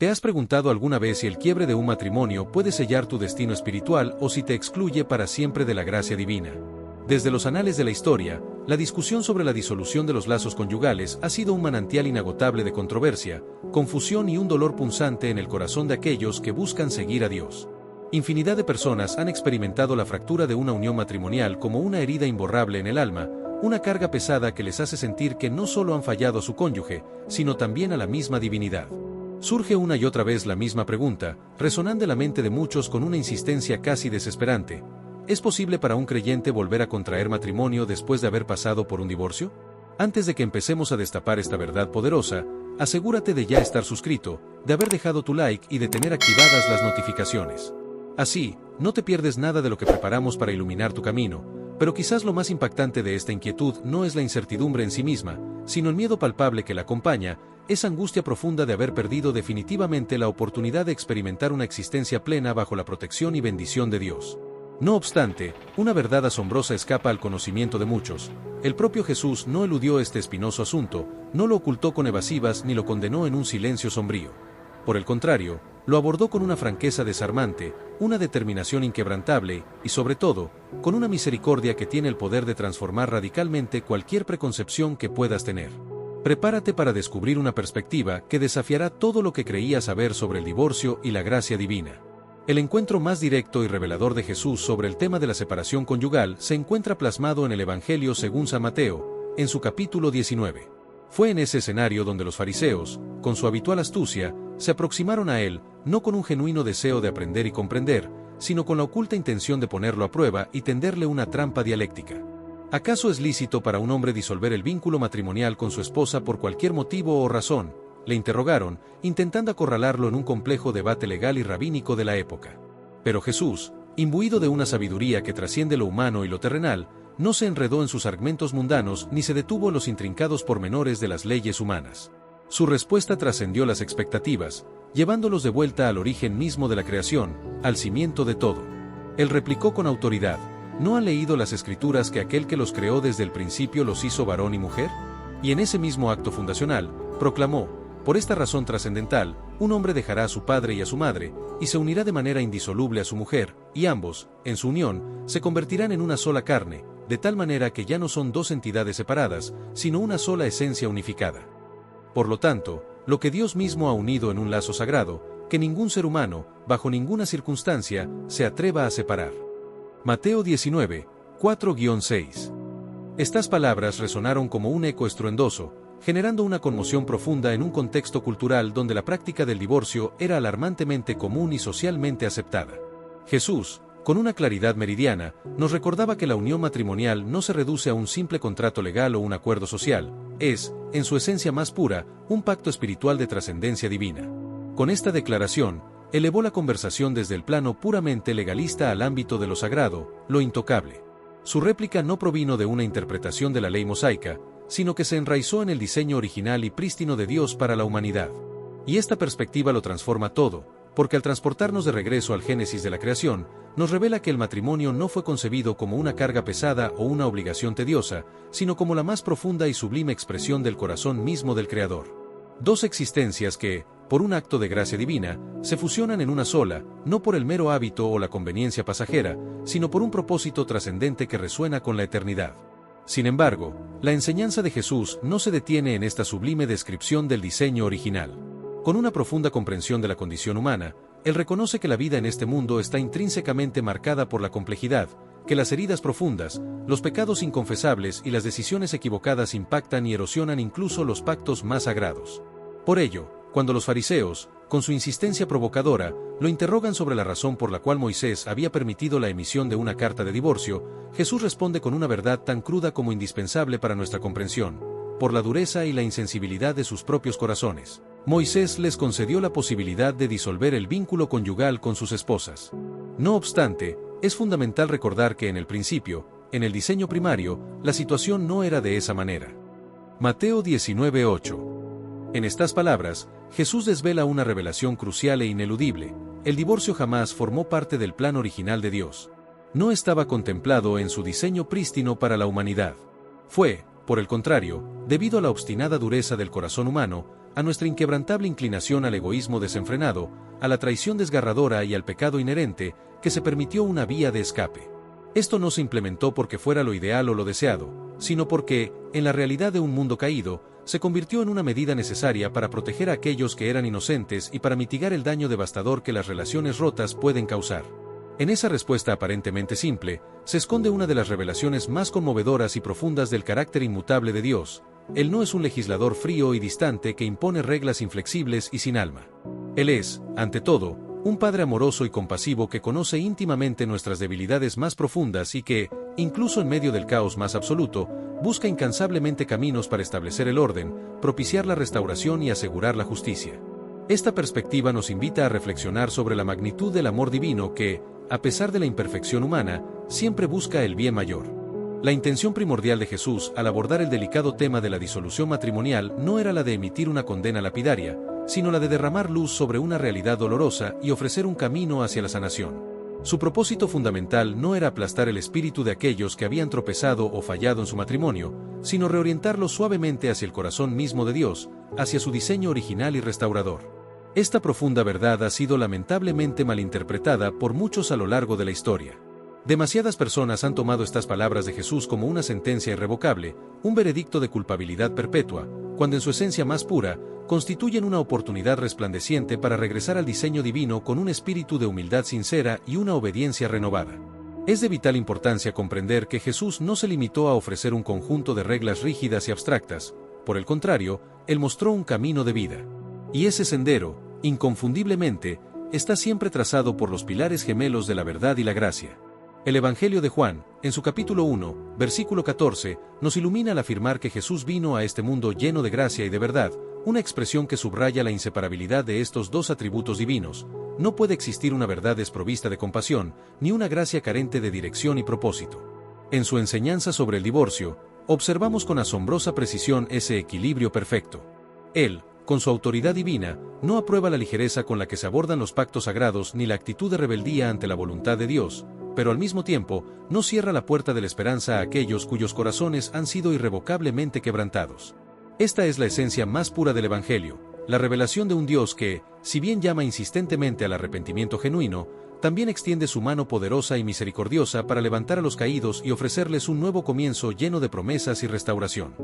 ¿Te has preguntado alguna vez si el quiebre de un matrimonio puede sellar tu destino espiritual o si te excluye para siempre de la gracia divina? Desde los anales de la historia, la discusión sobre la disolución de los lazos conyugales ha sido un manantial inagotable de controversia, confusión y un dolor punzante en el corazón de aquellos que buscan seguir a Dios. Infinidad de personas han experimentado la fractura de una unión matrimonial como una herida imborrable en el alma, una carga pesada que les hace sentir que no solo han fallado a su cónyuge, sino también a la misma divinidad. Surge una y otra vez la misma pregunta, resonando en la mente de muchos con una insistencia casi desesperante. ¿Es posible para un creyente volver a contraer matrimonio después de haber pasado por un divorcio? Antes de que empecemos a destapar esta verdad poderosa, asegúrate de ya estar suscrito, de haber dejado tu like y de tener activadas las notificaciones. Así, no te pierdes nada de lo que preparamos para iluminar tu camino, pero quizás lo más impactante de esta inquietud no es la incertidumbre en sí misma, sino el miedo palpable que la acompaña, esa angustia profunda de haber perdido definitivamente la oportunidad de experimentar una existencia plena bajo la protección y bendición de Dios. No obstante, una verdad asombrosa escapa al conocimiento de muchos. El propio Jesús no eludió este espinoso asunto, no lo ocultó con evasivas ni lo condenó en un silencio sombrío. Por el contrario, lo abordó con una franqueza desarmante, una determinación inquebrantable y, sobre todo, con una misericordia que tiene el poder de transformar radicalmente cualquier preconcepción que puedas tener. Prepárate para descubrir una perspectiva que desafiará todo lo que creías saber sobre el divorcio y la gracia divina. El encuentro más directo y revelador de Jesús sobre el tema de la separación conyugal se encuentra plasmado en el Evangelio según San Mateo, en su capítulo 19. Fue en ese escenario donde los fariseos, con su habitual astucia, se aproximaron a él, no con un genuino deseo de aprender y comprender, sino con la oculta intención de ponerlo a prueba y tenderle una trampa dialéctica. ¿Acaso es lícito para un hombre disolver el vínculo matrimonial con su esposa por cualquier motivo o razón? Le interrogaron, intentando acorralarlo en un complejo debate legal y rabínico de la época. Pero Jesús, imbuido de una sabiduría que trasciende lo humano y lo terrenal, no se enredó en sus argumentos mundanos ni se detuvo en los intrincados pormenores de las leyes humanas. Su respuesta trascendió las expectativas, llevándolos de vuelta al origen mismo de la creación, al cimiento de todo. Él replicó con autoridad: ¿no han leído las Escrituras que aquel que los creó desde el principio los hizo varón y mujer? Y en ese mismo acto fundacional, proclamó: por esta razón trascendental, un hombre dejará a su padre y a su madre, y se unirá de manera indisoluble a su mujer, y ambos, en su unión, se convertirán en una sola carne, de tal manera que ya no son dos entidades separadas, sino una sola esencia unificada. Por lo tanto, lo que Dios mismo ha unido en un lazo sagrado, que ningún ser humano, bajo ninguna circunstancia, se atreva a separar. Mateo 19, 4-6. Estas palabras resonaron como un eco estruendoso, generando una conmoción profunda en un contexto cultural donde la práctica del divorcio era alarmantemente común y socialmente aceptada. Jesús, con una claridad meridiana, nos recordaba que la unión matrimonial no se reduce a un simple contrato legal o un acuerdo social, es, en su esencia más pura, un pacto espiritual de trascendencia divina. Con esta declaración, elevó la conversación desde el plano puramente legalista al ámbito de lo sagrado, lo intocable. Su réplica no provino de una interpretación de la ley mosaica, sino que se enraizó en el diseño original y prístino de Dios para la humanidad. Y esta perspectiva lo transforma todo, porque al transportarnos de regreso al génesis de la creación, nos revela que el matrimonio no fue concebido como una carga pesada o una obligación tediosa, sino como la más profunda y sublime expresión del corazón mismo del Creador. Dos existencias que, por un acto de gracia divina, se fusionan en una sola, no por el mero hábito o la conveniencia pasajera, sino por un propósito trascendente que resuena con la eternidad. Sin embargo, la enseñanza de Jesús no se detiene en esta sublime descripción del diseño original. Con una profunda comprensión de la condición humana, Él reconoce que la vida en este mundo está intrínsecamente marcada por la complejidad, que las heridas profundas, los pecados inconfesables y las decisiones equivocadas impactan y erosionan incluso los pactos más sagrados. Por ello, cuando los fariseos, con su insistencia provocadora, lo interrogan sobre la razón por la cual Moisés había permitido la emisión de una carta de divorcio, Jesús responde con una verdad tan cruda como indispensable para nuestra comprensión: por la dureza y la insensibilidad de sus propios corazones, Moisés les concedió la posibilidad de disolver el vínculo conyugal con sus esposas. No obstante, es fundamental recordar que en el principio, en el diseño primario, la situación no era de esa manera. Mateo 19:8. En estas palabras, Jesús desvela una revelación crucial e ineludible: el divorcio jamás formó parte del plan original de Dios. No estaba contemplado en su diseño prístino para la humanidad. Fue, por el contrario, debido a la obstinada dureza del corazón humano, a nuestra inquebrantable inclinación al egoísmo desenfrenado, a la traición desgarradora y al pecado inherente, que se permitió una vía de escape. Esto no se implementó porque fuera lo ideal o lo deseado, sino porque, en la realidad de un mundo caído, se convirtió en una medida necesaria para proteger a aquellos que eran inocentes y para mitigar el daño devastador que las relaciones rotas pueden causar. En esa respuesta aparentemente simple, se esconde una de las revelaciones más conmovedoras y profundas del carácter inmutable de Dios. Él no es un legislador frío y distante que impone reglas inflexibles y sin alma. Él es, ante todo, un Padre amoroso y compasivo que conoce íntimamente nuestras debilidades más profundas y que, incluso en medio del caos más absoluto, busca incansablemente caminos para establecer el orden, propiciar la restauración y asegurar la justicia. Esta perspectiva nos invita a reflexionar sobre la magnitud del amor divino que, a pesar de la imperfección humana, siempre busca el bien mayor. La intención primordial de Jesús al abordar el delicado tema de la disolución matrimonial no era la de emitir una condena lapidaria, sino la de derramar luz sobre una realidad dolorosa y ofrecer un camino hacia la sanación. Su propósito fundamental no era aplastar el espíritu de aquellos que habían tropezado o fallado en su matrimonio, sino reorientarlo suavemente hacia el corazón mismo de Dios, hacia su diseño original y restaurador. Esta profunda verdad ha sido lamentablemente malinterpretada por muchos a lo largo de la historia. Demasiadas personas han tomado estas palabras de Jesús como una sentencia irrevocable, un veredicto de culpabilidad perpetua, cuando en su esencia más pura, constituyen una oportunidad resplandeciente para regresar al diseño divino con un espíritu de humildad sincera y una obediencia renovada. Es de vital importancia comprender que Jesús no se limitó a ofrecer un conjunto de reglas rígidas y abstractas, por el contrario, Él mostró un camino de vida. Y ese sendero, inconfundiblemente, está siempre trazado por los pilares gemelos de la verdad y la gracia. El Evangelio de Juan, en su capítulo 1, versículo 14, nos ilumina al afirmar que Jesús vino a este mundo lleno de gracia y de verdad, una expresión que subraya la inseparabilidad de estos dos atributos divinos. No puede existir una verdad desprovista de compasión, ni una gracia carente de dirección y propósito. En su enseñanza sobre el divorcio, observamos con asombrosa precisión ese equilibrio perfecto. Él, con su autoridad divina, no aprueba la ligereza con la que se abordan los pactos sagrados ni la actitud de rebeldía ante la voluntad de Dios, pero al mismo tiempo, no cierra la puerta de la esperanza a aquellos cuyos corazones han sido irrevocablemente quebrantados. Esta es la esencia más pura del Evangelio, la revelación de un Dios que, si bien llama insistentemente al arrepentimiento genuino, también extiende su mano poderosa y misericordiosa para levantar a los caídos y ofrecerles un nuevo comienzo lleno de promesas y restauración.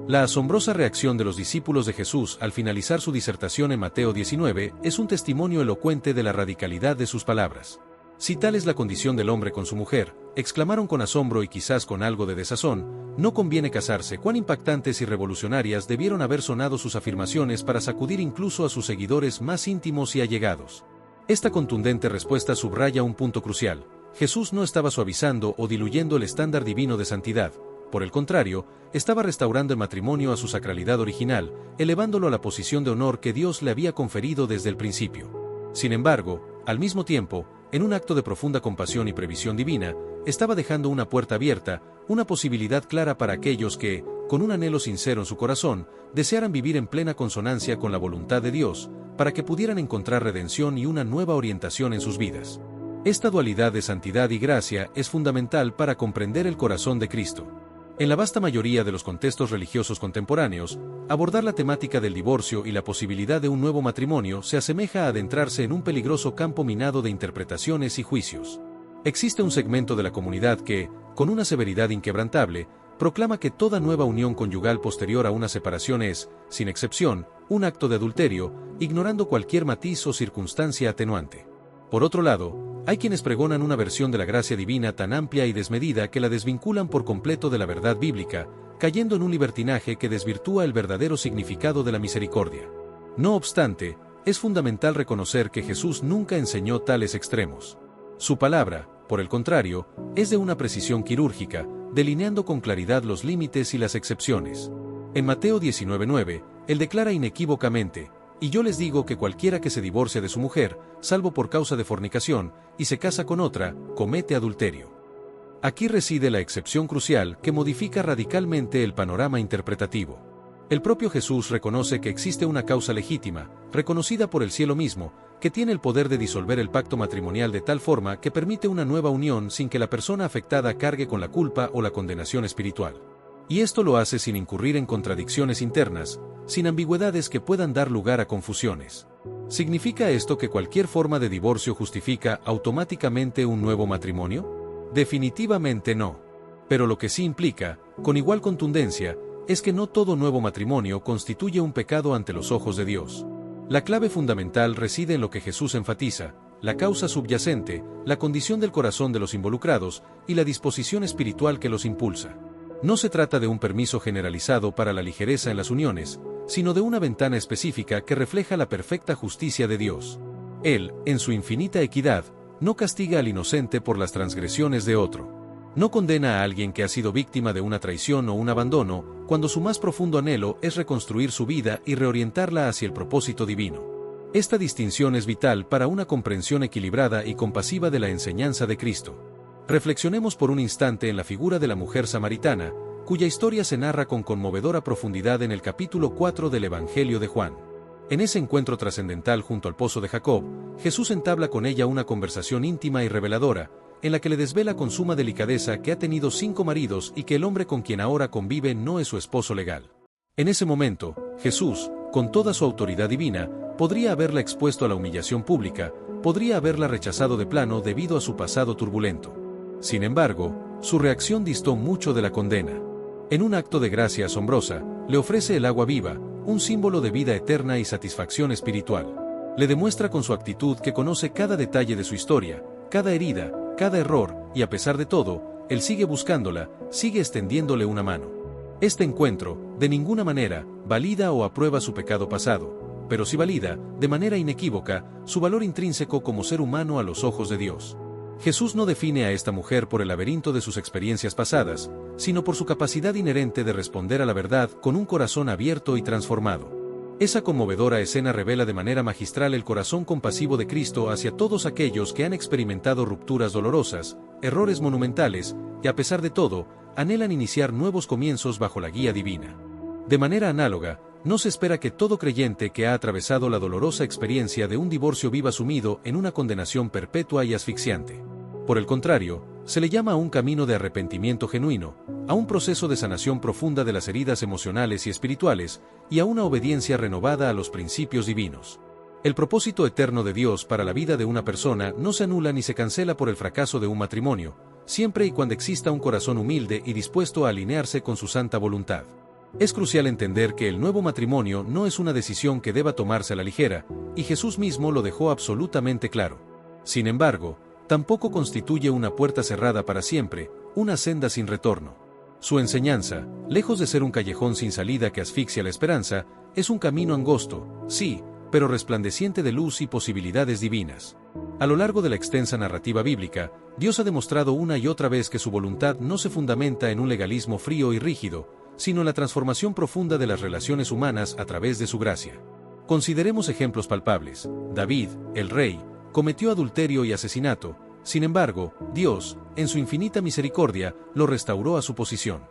La asombrosa reacción de los discípulos de Jesús al finalizar su disertación en Mateo 19 es un testimonio elocuente de la radicalidad de sus palabras. Si tal es la condición del hombre con su mujer, exclamaron con asombro y quizás con algo de desazón, no conviene casarse. Cuán impactantes y revolucionarias debieron haber sonado sus afirmaciones para sacudir incluso a sus seguidores más íntimos y allegados. Esta contundente respuesta subraya un punto crucial. Jesús no estaba suavizando o diluyendo el estándar divino de santidad. Por el contrario, estaba restaurando el matrimonio a su sacralidad original, elevándolo a la posición de honor que Dios le había conferido desde el principio. Sin embargo, al mismo tiempo, en un acto de profunda compasión y previsión divina, estaba dejando una puerta abierta, una posibilidad clara para aquellos que, con un anhelo sincero en su corazón, desearan vivir en plena consonancia con la voluntad de Dios, para que pudieran encontrar redención y una nueva orientación en sus vidas. Esta dualidad de santidad y gracia es fundamental para comprender el corazón de Cristo. En la vasta mayoría de los contextos religiosos contemporáneos, abordar la temática del divorcio y la posibilidad de un nuevo matrimonio se asemeja a adentrarse en un peligroso campo minado de interpretaciones y juicios. Existe un segmento de la comunidad que, con una severidad inquebrantable, proclama que toda nueva unión conyugal posterior a una separación es, sin excepción, un acto de adulterio, ignorando cualquier matiz o circunstancia atenuante. Por otro lado, hay quienes pregonan una versión de la gracia divina tan amplia y desmedida que la desvinculan por completo de la verdad bíblica, cayendo en un libertinaje que desvirtúa el verdadero significado de la misericordia. No obstante, es fundamental reconocer que Jesús nunca enseñó tales extremos. Su palabra, por el contrario, es de una precisión quirúrgica, delineando con claridad los límites y las excepciones. En Mateo 19:9, Él declara inequívocamente: "Y yo les digo que cualquiera que se divorcia de su mujer, salvo por causa de fornicación, y se casa con otra, comete adulterio". Aquí reside la excepción crucial que modifica radicalmente el panorama interpretativo. El propio Jesús reconoce que existe una causa legítima, reconocida por el cielo mismo, que tiene el poder de disolver el pacto matrimonial de tal forma que permite una nueva unión sin que la persona afectada cargue con la culpa o la condenación espiritual. Y esto lo hace sin incurrir en contradicciones internas, sin ambigüedades que puedan dar lugar a confusiones. ¿Significa esto que cualquier forma de divorcio justifica automáticamente un nuevo matrimonio? Definitivamente no. Pero lo que sí implica, con igual contundencia, es que no todo nuevo matrimonio constituye un pecado ante los ojos de Dios. La clave fundamental reside en lo que Jesús enfatiza: la causa subyacente, la condición del corazón de los involucrados y la disposición espiritual que los impulsa. No se trata de un permiso generalizado para la ligereza en las uniones, sino de una ventana específica que refleja la perfecta justicia de Dios. Él, en su infinita equidad, no castiga al inocente por las transgresiones de otro. No condena a alguien que ha sido víctima de una traición o un abandono, cuando su más profundo anhelo es reconstruir su vida y reorientarla hacia el propósito divino. Esta distinción es vital para una comprensión equilibrada y compasiva de la enseñanza de Cristo. Reflexionemos por un instante en la figura de la mujer samaritana, cuya historia se narra con conmovedora profundidad en el capítulo 4 del Evangelio de Juan. En ese encuentro trascendental junto al pozo de Jacob, Jesús entabla con ella una conversación íntima y reveladora, en la que le desvela con suma delicadeza que ha tenido 5 maridos y que el hombre con quien ahora convive no es su esposo legal. En ese momento, Jesús, con toda su autoridad divina, podría haberla expuesto a la humillación pública, podría haberla rechazado de plano debido a su pasado turbulento. Sin embargo, su reacción distó mucho de la condena. En un acto de gracia asombrosa, le ofrece el agua viva, un símbolo de vida eterna y satisfacción espiritual. Le demuestra con su actitud que conoce cada detalle de su historia, cada herida, cada error, y a pesar de todo, él sigue buscándola, sigue extendiéndole una mano. Este encuentro, de ninguna manera, valida o aprueba su pecado pasado, pero sí valida, de manera inequívoca, su valor intrínseco como ser humano a los ojos de Dios. Jesús no define a esta mujer por el laberinto de sus experiencias pasadas, sino por su capacidad inherente de responder a la verdad con un corazón abierto y transformado. Esa conmovedora escena revela de manera magistral el corazón compasivo de Cristo hacia todos aquellos que han experimentado rupturas dolorosas, errores monumentales, y a pesar de todo, anhelan iniciar nuevos comienzos bajo la guía divina. De manera análoga, no se espera que todo creyente que ha atravesado la dolorosa experiencia de un divorcio viva sumido en una condenación perpetua y asfixiante. Por el contrario, se le llama a un camino de arrepentimiento genuino, a un proceso de sanación profunda de las heridas emocionales y espirituales, y a una obediencia renovada a los principios divinos. El propósito eterno de Dios para la vida de una persona no se anula ni se cancela por el fracaso de un matrimonio, siempre y cuando exista un corazón humilde y dispuesto a alinearse con su santa voluntad. Es crucial entender que el nuevo matrimonio no es una decisión que deba tomarse a la ligera, y Jesús mismo lo dejó absolutamente claro. Sin embargo, tampoco constituye una puerta cerrada para siempre, una senda sin retorno. Su enseñanza, lejos de ser un callejón sin salida que asfixia la esperanza, es un camino angosto, sí, pero resplandeciente de luz y posibilidades divinas. A lo largo de la extensa narrativa bíblica, Dios ha demostrado una y otra vez que su voluntad no se fundamenta en un legalismo frío y rígido, sino en la transformación profunda de las relaciones humanas a través de su gracia. Consideremos ejemplos palpables. David, el rey, cometió adulterio y asesinato. Sin embargo, Dios, en su infinita misericordia, lo restauró a su posición.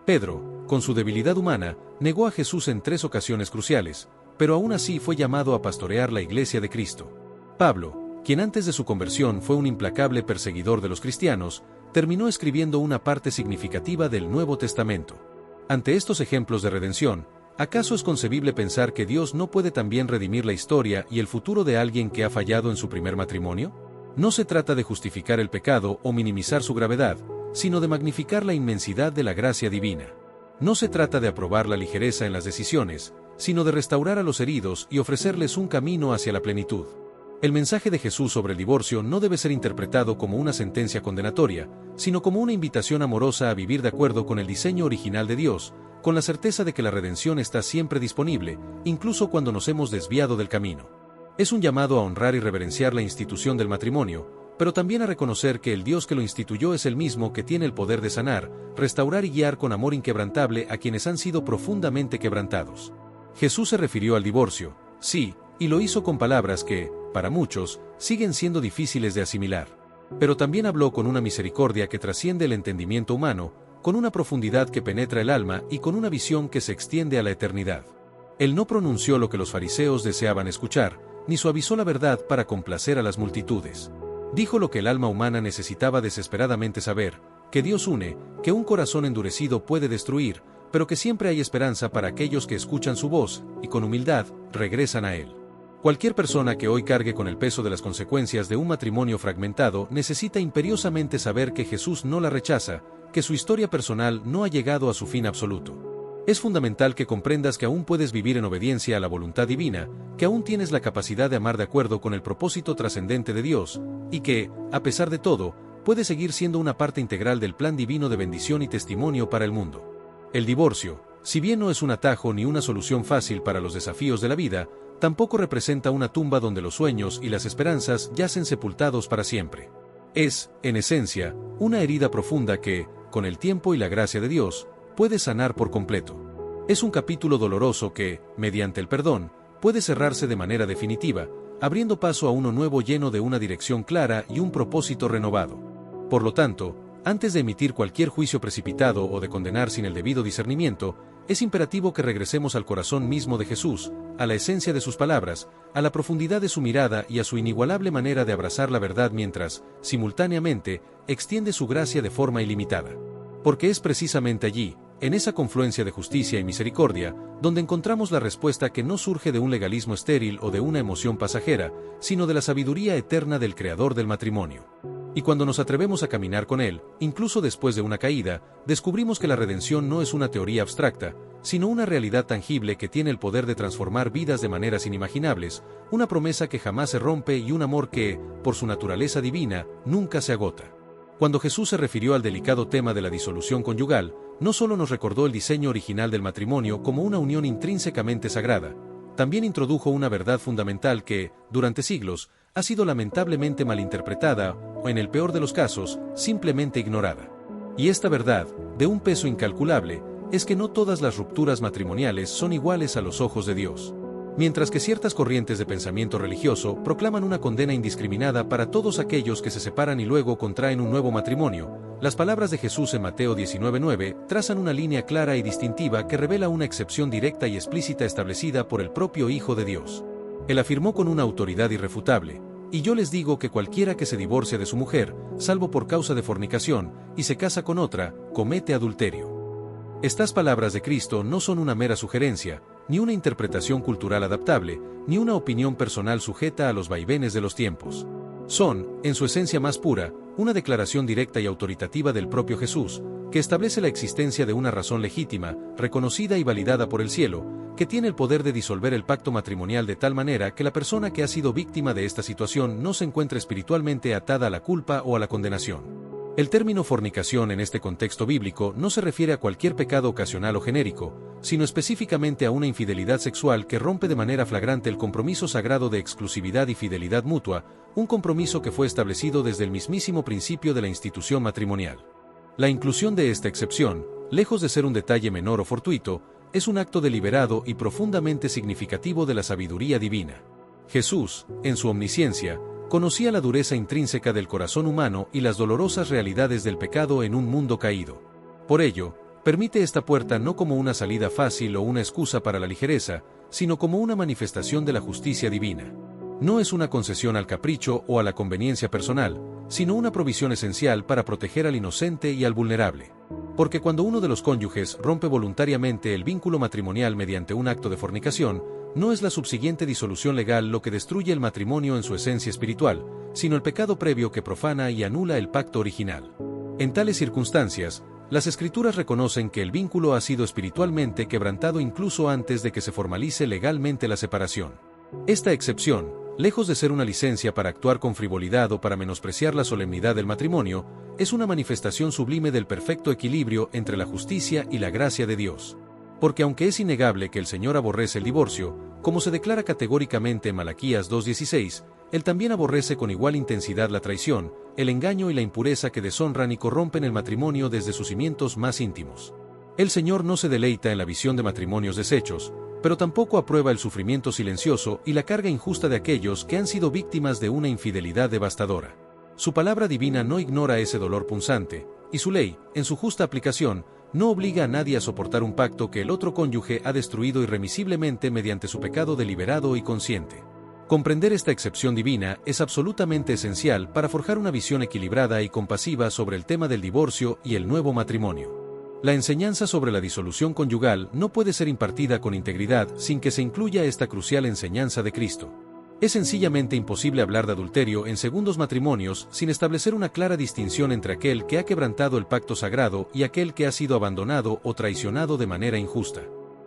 Pedro, con su debilidad humana, negó a Jesús en 3 ocasiones cruciales, pero aún así fue llamado a pastorear la Iglesia de Cristo. Pablo, quien antes de su conversión fue un implacable perseguidor de los cristianos, terminó escribiendo una parte significativa del Nuevo Testamento. Ante estos ejemplos de redención, ¿acaso es concebible pensar que Dios no puede también redimir la historia y el futuro de alguien que ha fallado en su primer matrimonio? No se trata de justificar el pecado o minimizar su gravedad, sino de magnificar la inmensidad de la gracia divina. No se trata de aprobar la ligereza en las decisiones, sino de restaurar a los heridos y ofrecerles un camino hacia la plenitud. El mensaje de Jesús sobre el divorcio no debe ser interpretado como una sentencia condenatoria, sino como una invitación amorosa a vivir de acuerdo con el diseño original de Dios, con la certeza de que la redención está siempre disponible, incluso cuando nos hemos desviado del camino. Es un llamado a honrar y reverenciar la institución del matrimonio, pero también a reconocer que el Dios que lo instituyó es el mismo que tiene el poder de sanar, restaurar y guiar con amor inquebrantable a quienes han sido profundamente quebrantados. Jesús se refirió al divorcio, sí, y lo hizo con palabras que, para muchos, siguen siendo difíciles de asimilar. Pero también habló con una misericordia que trasciende el entendimiento humano, con una profundidad que penetra el alma y con una visión que se extiende a la eternidad. Él no pronunció lo que los fariseos deseaban escuchar, ni suavizó la verdad para complacer a las multitudes. Dijo lo que el alma humana necesitaba desesperadamente saber, que Dios une, que un corazón endurecido puede destruir, pero que siempre hay esperanza para aquellos que escuchan su voz y con humildad regresan a Él. Cualquier persona que hoy cargue con el peso de las consecuencias de un matrimonio fragmentado necesita imperiosamente saber que Jesús no la rechaza, que su historia personal no ha llegado a su fin absoluto. Es fundamental que comprendas que aún puedes vivir en obediencia a la voluntad divina, que aún tienes la capacidad de amar de acuerdo con el propósito trascendente de Dios, y que, a pesar de todo, puedes seguir siendo una parte integral del plan divino de bendición y testimonio para el mundo. El divorcio, si bien no es un atajo ni una solución fácil para los desafíos de la vida, tampoco representa una tumba donde los sueños y las esperanzas yacen sepultados para siempre. Es, en esencia, una herida profunda que, con el tiempo y la gracia de Dios, puede sanar por completo. Es un capítulo doloroso que, mediante el perdón, puede cerrarse de manera definitiva, abriendo paso a uno nuevo lleno de una dirección clara y un propósito renovado. Por lo tanto, antes de emitir cualquier juicio precipitado o de condenar sin el debido discernimiento, es imperativo que regresemos al corazón mismo de Jesús, a la esencia de sus palabras, a la profundidad de su mirada y a su inigualable manera de abrazar la verdad mientras, simultáneamente, extiende su gracia de forma ilimitada. Porque es precisamente allí, en esa confluencia de justicia y misericordia, donde encontramos la respuesta que no surge de un legalismo estéril o de una emoción pasajera, sino de la sabiduría eterna del Creador del matrimonio. Y cuando nos atrevemos a caminar con Él, incluso después de una caída, descubrimos que la redención no es una teoría abstracta, sino una realidad tangible que tiene el poder de transformar vidas de maneras inimaginables, una promesa que jamás se rompe y un amor que, por su naturaleza divina, nunca se agota. Cuando Jesús se refirió al delicado tema de la disolución conyugal, no solo nos recordó el diseño original del matrimonio como una unión intrínsecamente sagrada, también introdujo una verdad fundamental que, durante siglos, ha sido lamentablemente malinterpretada o, en el peor de los casos, simplemente ignorada. Y esta verdad, de un peso incalculable, es que no todas las rupturas matrimoniales son iguales a los ojos de Dios. Mientras que ciertas corrientes de pensamiento religioso proclaman una condena indiscriminada para todos aquellos que se separan y luego contraen un nuevo matrimonio, las palabras de Jesús en Mateo 19:9 trazan una línea clara y distintiva que revela una excepción directa y explícita establecida por el propio Hijo de Dios. Él afirmó con una autoridad irrefutable: «Y yo les digo que cualquiera que se divorcia de su mujer, salvo por causa de fornicación, y se casa con otra, comete adulterio». Estas palabras de Cristo no son una mera sugerencia, ni una interpretación cultural adaptable, ni una opinión personal sujeta a los vaivenes de los tiempos. Son, en su esencia más pura, una declaración directa y autoritativa del propio Jesús, que establece la existencia de una razón legítima, reconocida y validada por el cielo, que tiene el poder de disolver el pacto matrimonial de tal manera que la persona que ha sido víctima de esta situación no se encuentre espiritualmente atada a la culpa o a la condenación. El término fornicación en este contexto bíblico no se refiere a cualquier pecado ocasional o genérico, sino específicamente a una infidelidad sexual que rompe de manera flagrante el compromiso sagrado de exclusividad y fidelidad mutua, un compromiso que fue establecido desde el mismísimo principio de la institución matrimonial. La inclusión de esta excepción, lejos de ser un detalle menor o fortuito, es un acto deliberado y profundamente significativo de la sabiduría divina. Jesús, en su omnisciencia, conocía la dureza intrínseca del corazón humano y las dolorosas realidades del pecado en un mundo caído. Por ello, permite esta puerta no como una salida fácil o una excusa para la ligereza, sino como una manifestación de la justicia divina. No es una concesión al capricho o a la conveniencia personal, sino una provisión esencial para proteger al inocente y al vulnerable. Porque cuando uno de los cónyuges rompe voluntariamente el vínculo matrimonial mediante un acto de fornicación, no es la subsiguiente disolución legal lo que destruye el matrimonio en su esencia espiritual, sino el pecado previo que profana y anula el pacto original. En tales circunstancias, las Escrituras reconocen que el vínculo ha sido espiritualmente quebrantado incluso antes de que se formalice legalmente la separación. Esta excepción, lejos de ser una licencia para actuar con frivolidad o para menospreciar la solemnidad del matrimonio, es una manifestación sublime del perfecto equilibrio entre la justicia y la gracia de Dios. Porque aunque es innegable que el Señor aborrece el divorcio, como se declara categóricamente en Malaquías 2:16, Él también aborrece con igual intensidad la traición, el engaño y la impureza que deshonran y corrompen el matrimonio desde sus cimientos más íntimos. El Señor no se deleita en la visión de matrimonios deshechos, pero tampoco aprueba el sufrimiento silencioso y la carga injusta de aquellos que han sido víctimas de una infidelidad devastadora. Su palabra divina no ignora ese dolor punzante, y su ley, en su justa aplicación, no obliga a nadie a soportar un pacto que el otro cónyuge ha destruido irremisiblemente mediante su pecado deliberado y consciente. Comprender esta excepción divina es absolutamente esencial para forjar una visión equilibrada y compasiva sobre el tema del divorcio y el nuevo matrimonio. La enseñanza sobre la disolución conyugal no puede ser impartida con integridad sin que se incluya esta crucial enseñanza de Cristo. Es sencillamente imposible hablar de adulterio en segundos matrimonios sin establecer una clara distinción entre aquel que ha quebrantado el pacto sagrado y aquel que ha sido abandonado o traicionado de manera injusta.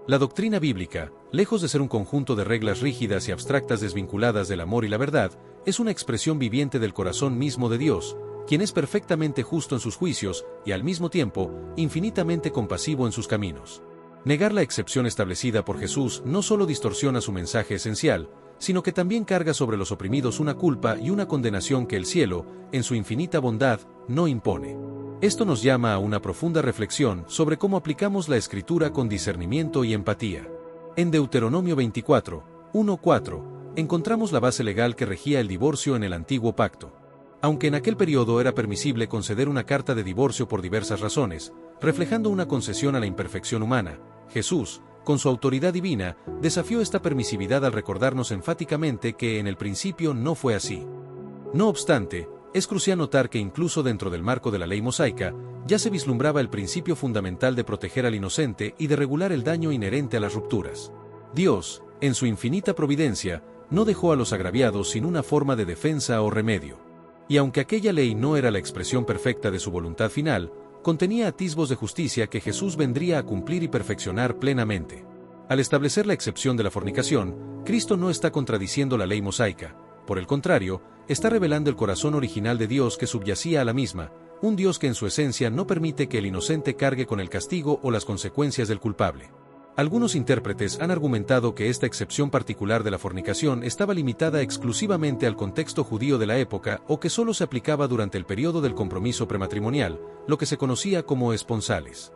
La doctrina bíblica, lejos de ser un conjunto de reglas rígidas y abstractas desvinculadas del amor y la verdad, es una expresión viviente del corazón mismo de Dios, quien es perfectamente justo en sus juicios y al mismo tiempo infinitamente compasivo en sus caminos. Negar la excepción establecida por Jesús no solo distorsiona su mensaje esencial, sino que también carga sobre los oprimidos una culpa y una condenación que el cielo, en su infinita bondad, no impone. Esto nos llama a una profunda reflexión sobre cómo aplicamos la Escritura con discernimiento y empatía. En Deuteronomio 24, 1-4, encontramos la base legal que regía el divorcio en el antiguo pacto. Aunque en aquel periodo era permisible conceder una carta de divorcio por diversas razones, reflejando una concesión a la imperfección humana, Jesús, con su autoridad divina, desafió esta permisividad al recordarnos enfáticamente que en el principio no fue así. No obstante, es crucial notar que incluso dentro del marco de la ley mosaica, ya se vislumbraba el principio fundamental de proteger al inocente y de regular el daño inherente a las rupturas. Dios, en su infinita providencia, no dejó a los agraviados sin una forma de defensa o remedio. Y aunque aquella ley no era la expresión perfecta de su voluntad final, contenía atisbos de justicia que Jesús vendría a cumplir y perfeccionar plenamente. Al establecer la excepción de la fornicación, Cristo no está contradiciendo la ley mosaica, por el contrario, está revelando el corazón original de Dios que subyacía a la misma, un Dios que en su esencia no permite que el inocente cargue con el castigo o las consecuencias del culpable. Algunos intérpretes han argumentado que esta excepción particular de la fornicación estaba limitada exclusivamente al contexto judío de la época o que solo se aplicaba durante el periodo del compromiso prematrimonial, lo que se conocía como esponsales.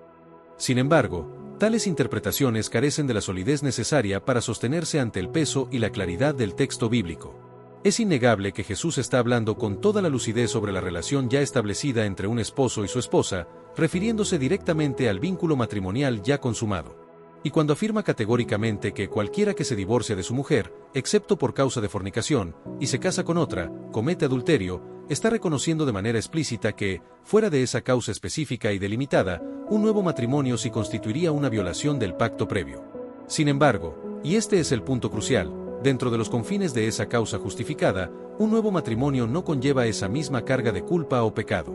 Sin embargo, tales interpretaciones carecen de la solidez necesaria para sostenerse ante el peso y la claridad del texto bíblico. Es innegable que Jesús está hablando con toda la lucidez sobre la relación ya establecida entre un esposo y su esposa, refiriéndose directamente al vínculo matrimonial ya consumado. Y cuando afirma categóricamente que cualquiera que se divorcia de su mujer, excepto por causa de fornicación, y se casa con otra, comete adulterio, está reconociendo de manera explícita que, fuera de esa causa específica y delimitada, un nuevo matrimonio sí constituiría una violación del pacto previo. Sin embargo, y este es el punto crucial, dentro de los confines de esa causa justificada, un nuevo matrimonio no conlleva esa misma carga de culpa o pecado.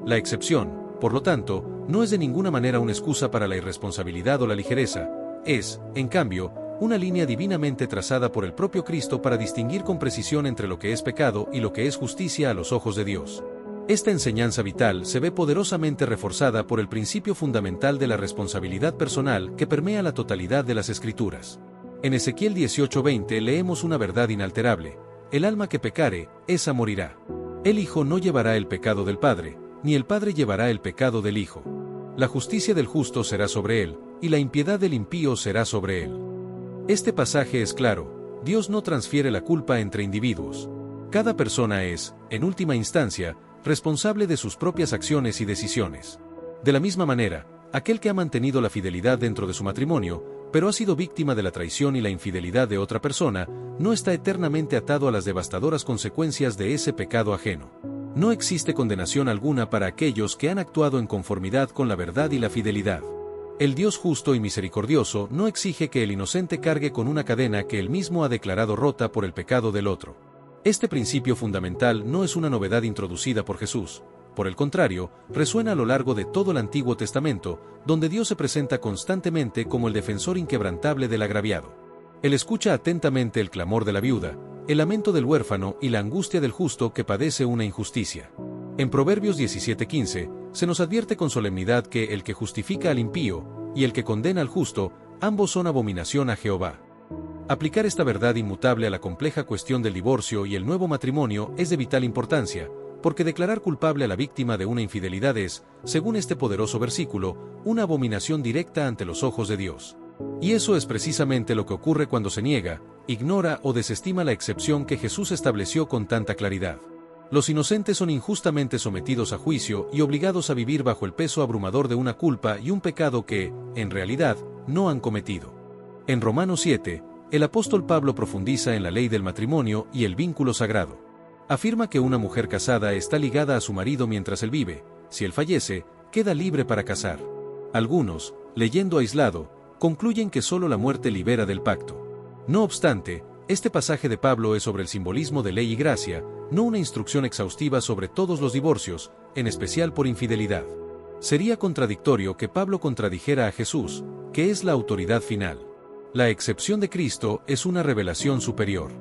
La excepción, por lo tanto, no es de ninguna manera una excusa para la irresponsabilidad o la ligereza, es, en cambio, una línea divinamente trazada por el propio Cristo para distinguir con precisión entre lo que es pecado y lo que es justicia a los ojos de Dios. Esta enseñanza vital se ve poderosamente reforzada por el principio fundamental de la responsabilidad personal que permea la totalidad de las Escrituras. En Ezequiel 18:20 leemos una verdad inalterable: el alma que pecare, esa morirá. El Hijo no llevará el pecado del Padre, ni el Padre llevará el pecado del Hijo. La justicia del justo será sobre él, y la impiedad del impío será sobre él. Este pasaje es claro: Dios no transfiere la culpa entre individuos. Cada persona es, en última instancia, responsable de sus propias acciones y decisiones. De la misma manera, aquel que ha mantenido la fidelidad dentro de su matrimonio, pero ha sido víctima de la traición y la infidelidad de otra persona, no está eternamente atado a las devastadoras consecuencias de ese pecado ajeno. No existe condenación alguna para aquellos que han actuado en conformidad con la verdad y la fidelidad. El Dios justo y misericordioso no exige que el inocente cargue con una cadena que él mismo ha declarado rota por el pecado del otro. Este principio fundamental no es una novedad introducida por Jesús. Por el contrario, resuena a lo largo de todo el Antiguo Testamento, donde Dios se presenta constantemente como el defensor inquebrantable del agraviado. Él escucha atentamente el clamor de la viuda, el lamento del huérfano y la angustia del justo que padece una injusticia. En Proverbios 17:15, se nos advierte con solemnidad que el que justifica al impío y el que condena al justo, ambos son abominación a Jehová. Aplicar esta verdad inmutable a la compleja cuestión del divorcio y el nuevo matrimonio es de vital importancia, porque declarar culpable a la víctima de una infidelidad es, según este poderoso versículo, una abominación directa ante los ojos de Dios. Y eso es precisamente lo que ocurre cuando se niega, ignora o desestima la excepción que Jesús estableció con tanta claridad. Los inocentes son injustamente sometidos a juicio y obligados a vivir bajo el peso abrumador de una culpa y un pecado que, en realidad, no han cometido. En Romanos 7, el apóstol Pablo profundiza en la ley del matrimonio y el vínculo sagrado. Afirma que una mujer casada está ligada a su marido mientras él vive. Si él fallece, queda libre para casar. Algunos, leyendo aislado, concluyen que solo la muerte libera del pacto. No obstante, este pasaje de Pablo es sobre el simbolismo de ley y gracia, no una instrucción exhaustiva sobre todos los divorcios, en especial por infidelidad. Sería contradictorio que Pablo contradijera a Jesús, que es la autoridad final. La excepción de Cristo es una revelación superior.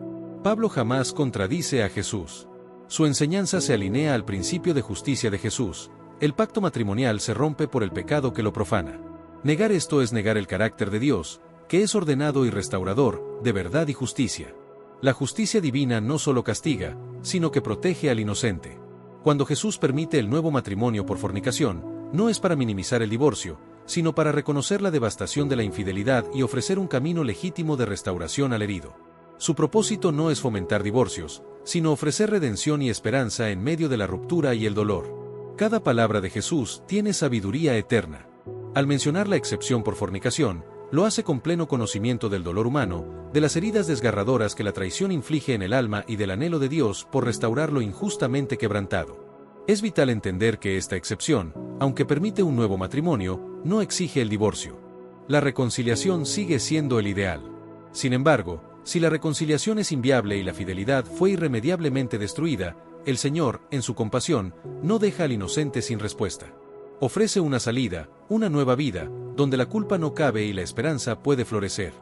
Pablo jamás contradice a Jesús. Su enseñanza se alinea al principio de justicia de Jesús. El pacto matrimonial se rompe por el pecado que lo profana. Negar esto es negar el carácter de Dios, que es ordenado y restaurador, de verdad y justicia. La justicia divina no solo castiga, sino que protege al inocente. Cuando Jesús permite el nuevo matrimonio por fornicación, no es para minimizar el divorcio, sino para reconocer la devastación de la infidelidad y ofrecer un camino legítimo de restauración al herido. Su propósito no es fomentar divorcios, sino ofrecer redención y esperanza en medio de la ruptura y el dolor. Cada palabra de Jesús tiene sabiduría eterna. Al mencionar la excepción por fornicación, lo hace con pleno conocimiento del dolor humano, de las heridas desgarradoras que la traición inflige en el alma y del anhelo de Dios por restaurar lo injustamente quebrantado. Es vital entender que esta excepción, aunque permite un nuevo matrimonio, no exige el divorcio. La reconciliación sigue siendo el ideal. Sin embargo, si la reconciliación es inviable y la fidelidad fue irremediablemente destruida, el Señor, en su compasión, no deja al inocente sin respuesta. Ofrece una salida, una nueva vida, donde la culpa no cabe y la esperanza puede florecer.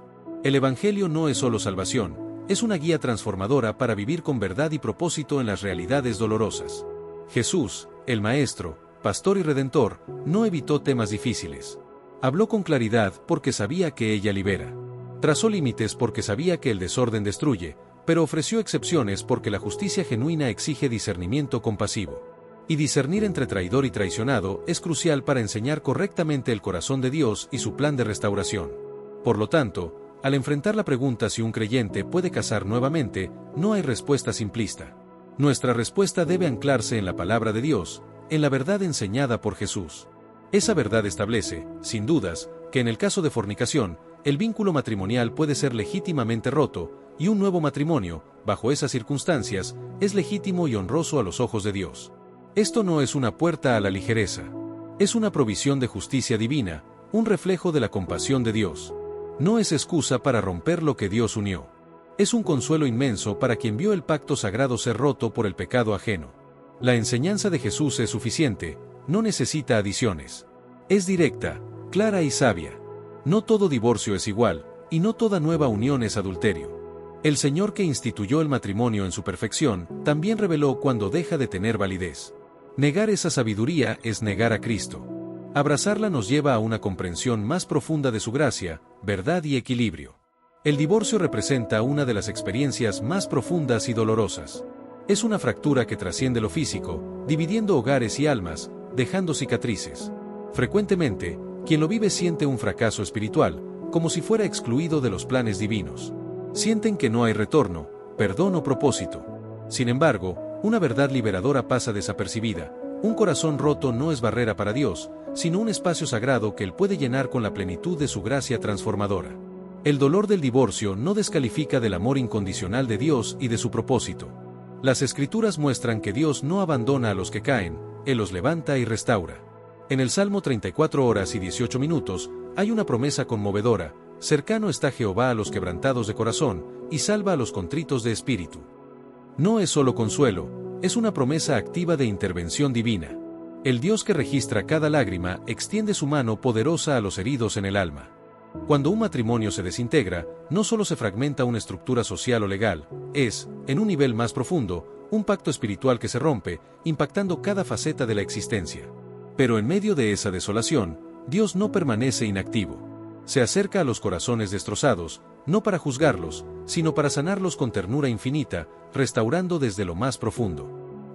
El Evangelio no es solo salvación, es una guía transformadora para vivir con verdad y propósito en las realidades dolorosas. Jesús, el Maestro, Pastor y Redentor, no evitó temas difíciles. Habló con claridad porque sabía que ella libera. Trazó límites porque sabía que el desorden destruye, pero ofreció excepciones porque la justicia genuina exige discernimiento compasivo. Y discernir entre traidor y traicionado es crucial para enseñar correctamente el corazón de Dios y su plan de restauración. Por lo tanto, al enfrentar la pregunta si un creyente puede casar nuevamente, no hay respuesta simplista. Nuestra respuesta debe anclarse en la palabra de Dios, en la verdad enseñada por Jesús. Esa verdad establece, sin dudas, que en el caso de fornicación, el vínculo matrimonial puede ser legítimamente roto, y un nuevo matrimonio, bajo esas circunstancias, es legítimo y honroso a los ojos de Dios. Esto no es una puerta a la ligereza. Es una provisión de justicia divina, un reflejo de la compasión de Dios. No es excusa para romper lo que Dios unió. Es un consuelo inmenso para quien vio el pacto sagrado ser roto por el pecado ajeno. La enseñanza de Jesús es suficiente, no necesita adiciones. Es directa, clara y sabia. No todo divorcio es igual, y no toda nueva unión es adulterio. El Señor que instituyó el matrimonio en su perfección, también reveló cuando deja de tener validez. Negar esa sabiduría es negar a Cristo. Abrazarla nos lleva a una comprensión más profunda de su gracia, verdad y equilibrio. El divorcio representa una de las experiencias más profundas y dolorosas. Es una fractura que trasciende lo físico, dividiendo hogares y almas, dejando cicatrices. Frecuentemente, quien lo vive siente un fracaso espiritual, como si fuera excluido de los planes divinos. Sienten que no hay retorno, perdón o propósito. Sin embargo, una verdad liberadora pasa desapercibida. Un corazón roto no es barrera para Dios, sino un espacio sagrado que Él puede llenar con la plenitud de su gracia transformadora. El dolor del divorcio no descalifica del amor incondicional de Dios y de su propósito. Las Escrituras muestran que Dios no abandona a los que caen, Él los levanta y restaura. En el Salmo 34 horas y 18 minutos, hay una promesa conmovedora: cercano está Jehová a los quebrantados de corazón, y salva a los contritos de espíritu. No es solo consuelo, es una promesa activa de intervención divina. El Dios que registra cada lágrima extiende su mano poderosa a los heridos en el alma. Cuando un matrimonio se desintegra, no solo se fragmenta una estructura social o legal, es, en un nivel más profundo, un pacto espiritual que se rompe, impactando cada faceta de la existencia. Pero en medio de esa desolación, Dios no permanece inactivo. Se acerca a los corazones destrozados, no para juzgarlos, sino para sanarlos con ternura infinita, restaurando desde lo más profundo.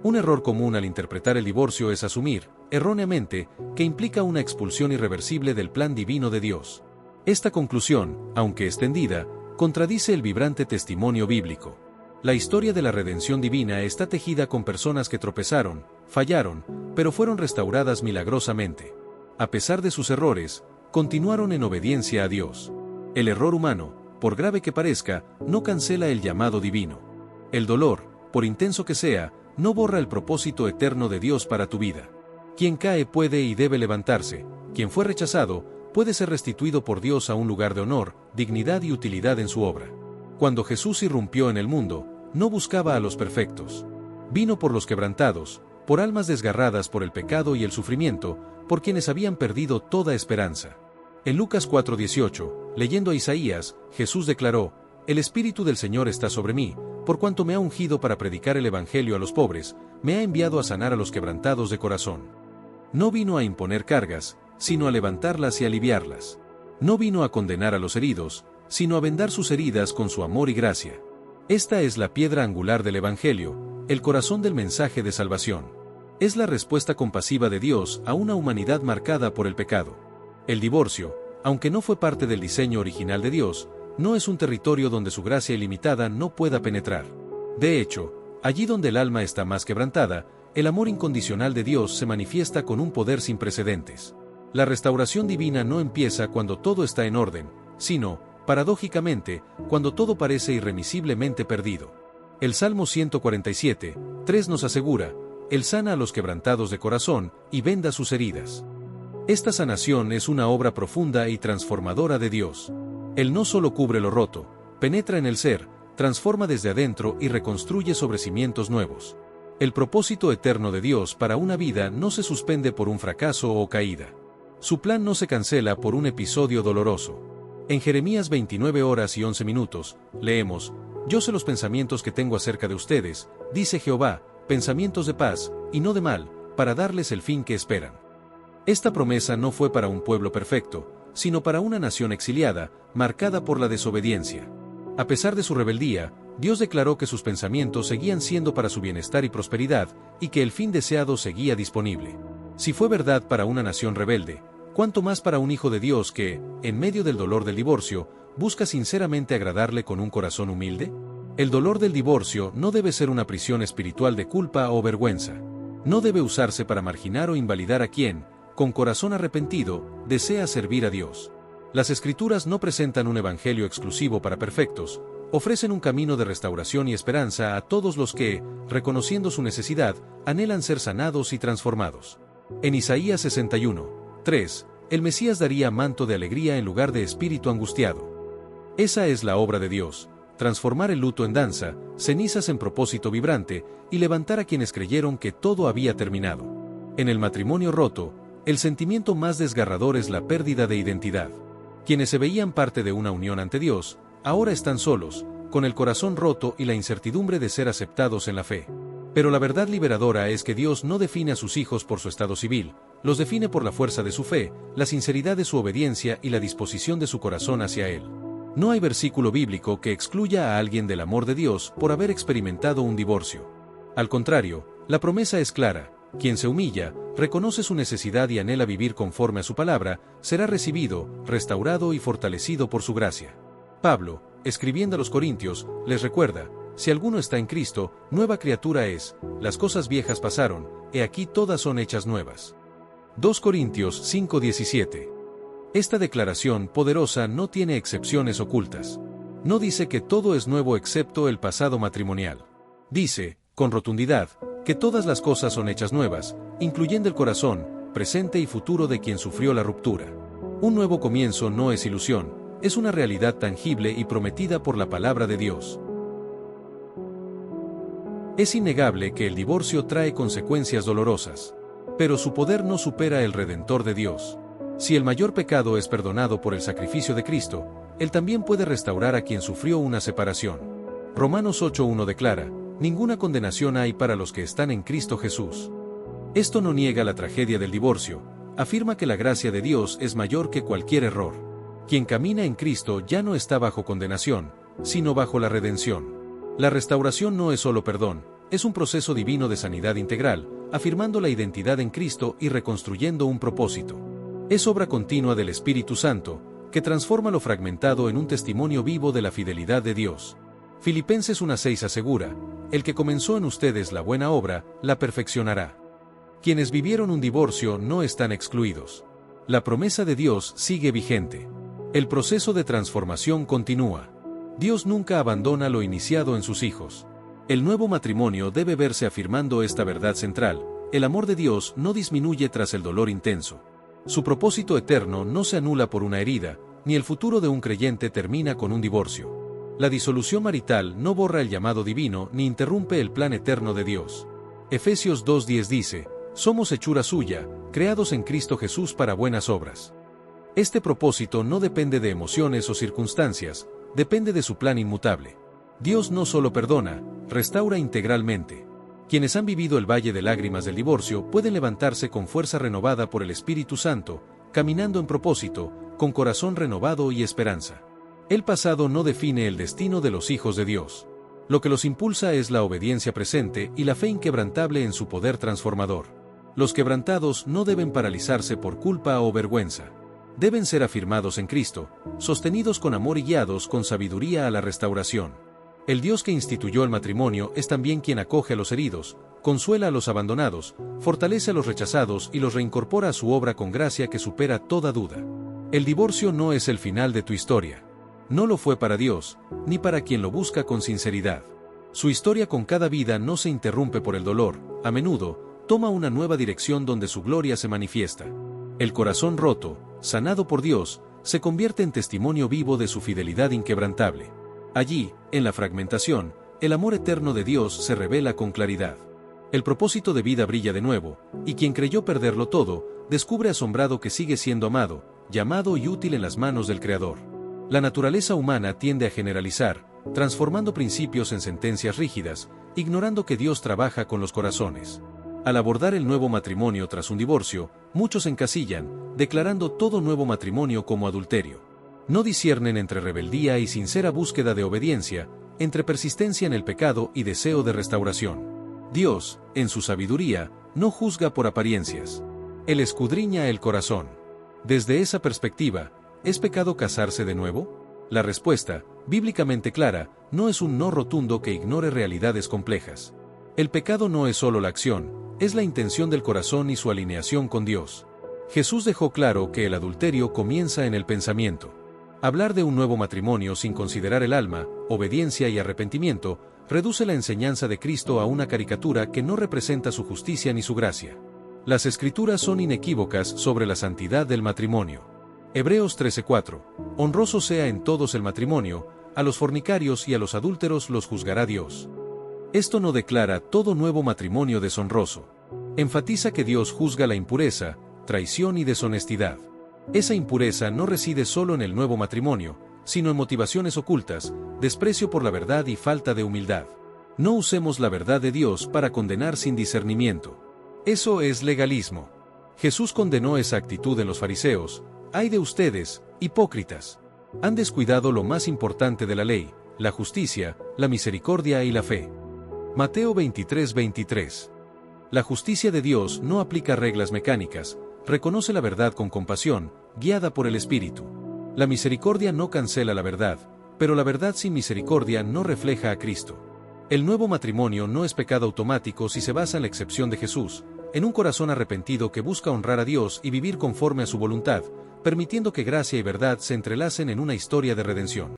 Un error común al interpretar el divorcio es asumir, erróneamente, que implica una expulsión irreversible del plan divino de Dios. Esta conclusión, aunque extendida, contradice el vibrante testimonio bíblico. La historia de la redención divina está tejida con personas que tropezaron, fallaron, pero fueron restauradas milagrosamente. A pesar de sus errores, continuaron en obediencia a Dios. El error humano, por grave que parezca, no cancela el llamado divino. El dolor, por intenso que sea, no borra el propósito eterno de Dios para tu vida. Quien cae puede y debe levantarse, Quien fue rechazado, puede ser restituido por Dios a un lugar de honor, dignidad y utilidad en su obra. Cuando Jesús irrumpió en el mundo, no buscaba a los perfectos. Vino por los quebrantados, por almas desgarradas por el pecado y el sufrimiento, por quienes habían perdido toda esperanza. En Lucas 4:18, leyendo a Isaías, Jesús declaró: «El Espíritu del Señor está sobre mí, por cuanto me ha ungido para predicar el Evangelio a los pobres, me ha enviado a sanar a los quebrantados de corazón». No vino a imponer cargas, sino a levantarlas y aliviarlas. No vino a condenar a los heridos, sino a vendar sus heridas con su amor y gracia. Esta es la piedra angular del Evangelio, el corazón del mensaje de salvación. Es la respuesta compasiva de Dios a una humanidad marcada por el pecado. El divorcio, aunque no fue parte del diseño original de Dios, no es un territorio donde su gracia ilimitada no pueda penetrar. De hecho, allí donde el alma está más quebrantada, el amor incondicional de Dios se manifiesta con un poder sin precedentes. La restauración divina no empieza cuando todo está en orden, sino, paradójicamente, cuando todo parece irremisiblemente perdido. El Salmo 147:3 nos asegura: Él sana a los quebrantados de corazón y venda sus heridas. Esta sanación es una obra profunda y transformadora de Dios. Él no solo cubre lo roto, penetra en el ser, transforma desde adentro y reconstruye sobre cimientos nuevos. El propósito eterno de Dios para una vida no se suspende por un fracaso o caída. Su plan no se cancela por un episodio doloroso. En Jeremías 29:11, leemos: «Yo sé los pensamientos que tengo acerca de ustedes, dice Jehová, pensamientos de paz, y no de mal, para darles el fin que esperan». Esta promesa no fue para un pueblo perfecto, sino para una nación exiliada, marcada por la desobediencia. A pesar de su rebeldía, Dios declaró que sus pensamientos seguían siendo para su bienestar y prosperidad, y que el fin deseado seguía disponible. Si fue verdad para una nación rebelde, ¿cuánto más para un hijo de Dios que, en medio del dolor del divorcio, busca sinceramente agradarle con un corazón humilde? El dolor del divorcio no debe ser una prisión espiritual de culpa o vergüenza. No debe usarse para marginar o invalidar a quien, con corazón arrepentido, desea servir a Dios. Las Escrituras no presentan un evangelio exclusivo para perfectos, ofrecen un camino de restauración y esperanza a todos los que, reconociendo su necesidad, anhelan ser sanados y transformados. En Isaías 61:3, el Mesías daría manto de alegría en lugar de espíritu angustiado. Esa es la obra de Dios: transformar el luto en danza, cenizas en propósito vibrante, y levantar a quienes creyeron que todo había terminado. En el matrimonio roto, el sentimiento más desgarrador es la pérdida de identidad. Quienes se veían parte de una unión ante Dios, ahora están solos, con el corazón roto y la incertidumbre de ser aceptados en la fe. Pero la verdad liberadora es que Dios no define a sus hijos por su estado civil, los define por la fuerza de su fe, la sinceridad de su obediencia y la disposición de su corazón hacia Él. No hay versículo bíblico que excluya a alguien del amor de Dios por haber experimentado un divorcio. Al contrario, la promesa es clara: quien se humilla, reconoce su necesidad y anhela vivir conforme a su palabra, será recibido, restaurado y fortalecido por su gracia. Pablo, escribiendo a los Corintios, les recuerda: si alguno está en Cristo, nueva criatura es, las cosas viejas pasaron, he aquí todas son hechas nuevas. 2 Corintios 5:17. Esta declaración poderosa no tiene excepciones ocultas. No dice que todo es nuevo excepto el pasado matrimonial. Dice, con rotundidad, que todas las cosas son hechas nuevas, incluyendo el corazón, presente y futuro de quien sufrió la ruptura. Un nuevo comienzo no es ilusión, es una realidad tangible y prometida por la palabra de Dios. Es innegable que el divorcio trae consecuencias dolorosas, pero su poder no supera el Redentor de Dios. Si el mayor pecado es perdonado por el sacrificio de Cristo, Él también puede restaurar a quien sufrió una separación. Romanos 8:1 declara: ninguna condenación hay para los que están en Cristo Jesús. Esto no niega la tragedia del divorcio, afirma que la gracia de Dios es mayor que cualquier error. Quien camina en Cristo ya no está bajo condenación, sino bajo la redención. La restauración no es solo perdón, es un proceso divino de sanidad integral, afirmando la identidad en Cristo y reconstruyendo un propósito. Es obra continua del Espíritu Santo, que transforma lo fragmentado en un testimonio vivo de la fidelidad de Dios. Filipenses 1:6 asegura: el que comenzó en ustedes la buena obra, la perfeccionará. Quienes vivieron un divorcio no están excluidos. La promesa de Dios sigue vigente. El proceso de transformación continúa. Dios nunca abandona lo iniciado en sus hijos. El nuevo matrimonio debe verse afirmando esta verdad central: el amor de Dios no disminuye tras el dolor intenso. Su propósito eterno no se anula por una herida, ni el futuro de un creyente termina con un divorcio. La disolución marital no borra el llamado divino ni interrumpe el plan eterno de Dios. Efesios 2:10 dice, somos hechura suya, creados en Cristo Jesús para buenas obras. Este propósito no depende de emociones o circunstancias, depende de su plan inmutable. Dios no solo perdona, restaura integralmente. Quienes han vivido el valle de lágrimas del divorcio pueden levantarse con fuerza renovada por el Espíritu Santo, caminando en propósito, con corazón renovado y esperanza. El pasado no define el destino de los hijos de Dios. Lo que los impulsa es la obediencia presente y la fe inquebrantable en su poder transformador. Los quebrantados no deben paralizarse por culpa o vergüenza. Deben ser afirmados en Cristo, sostenidos con amor y guiados con sabiduría a la restauración. El Dios que instituyó el matrimonio es también quien acoge a los heridos, consuela a los abandonados, fortalece a los rechazados y los reincorpora a su obra con gracia que supera toda duda. El divorcio no es el final de tu historia. No lo fue para Dios, ni para quien lo busca con sinceridad. Su historia con cada vida no se interrumpe por el dolor, a menudo, toma una nueva dirección donde su gloria se manifiesta. El corazón roto, sanado por Dios, se convierte en testimonio vivo de su fidelidad inquebrantable. Allí, en la fragmentación, el amor eterno de Dios se revela con claridad. El propósito de vida brilla de nuevo, y quien creyó perderlo todo, descubre asombrado que sigue siendo amado, llamado y útil en las manos del Creador. La naturaleza humana tiende a generalizar, transformando principios en sentencias rígidas, ignorando que Dios trabaja con los corazones. Al abordar el nuevo matrimonio tras un divorcio, muchos encasillan, declarando todo nuevo matrimonio como adulterio. No disciernen entre rebeldía y sincera búsqueda de obediencia, entre persistencia en el pecado y deseo de restauración. Dios, en su sabiduría, no juzga por apariencias. Él escudriña el corazón. Desde esa perspectiva, ¿es pecado casarse de nuevo? La respuesta, bíblicamente clara, no es un no rotundo que ignore realidades complejas. El pecado no es solo la acción, es la intención del corazón y su alineación con Dios. Jesús dejó claro que el adulterio comienza en el pensamiento. Hablar de un nuevo matrimonio sin considerar el alma, obediencia y arrepentimiento, reduce la enseñanza de Cristo a una caricatura que no representa su justicia ni su gracia. Las Escrituras son inequívocas sobre la santidad del matrimonio. Hebreos 13:4. Honroso sea en todos el matrimonio, a los fornicarios y a los adúlteros los juzgará Dios. Esto no declara todo nuevo matrimonio deshonroso. Enfatiza que Dios juzga la impureza, traición y deshonestidad. Esa impureza no reside solo en el nuevo matrimonio, sino en motivaciones ocultas, desprecio por la verdad y falta de humildad. No usemos la verdad de Dios para condenar sin discernimiento. Eso es legalismo. Jesús condenó esa actitud en los fariseos. ¡Ay de ustedes, hipócritas! Han descuidado lo más importante de la ley, la justicia, la misericordia y la fe. Mateo 23:23. La justicia de Dios no aplica reglas mecánicas, reconoce la verdad con compasión, guiada por el Espíritu. La misericordia no cancela la verdad, pero la verdad sin misericordia no refleja a Cristo. El nuevo matrimonio no es pecado automático si se basa en la excepción de Jesús, en un corazón arrepentido que busca honrar a Dios y vivir conforme a su voluntad, permitiendo que gracia y verdad se entrelacen en una historia de redención.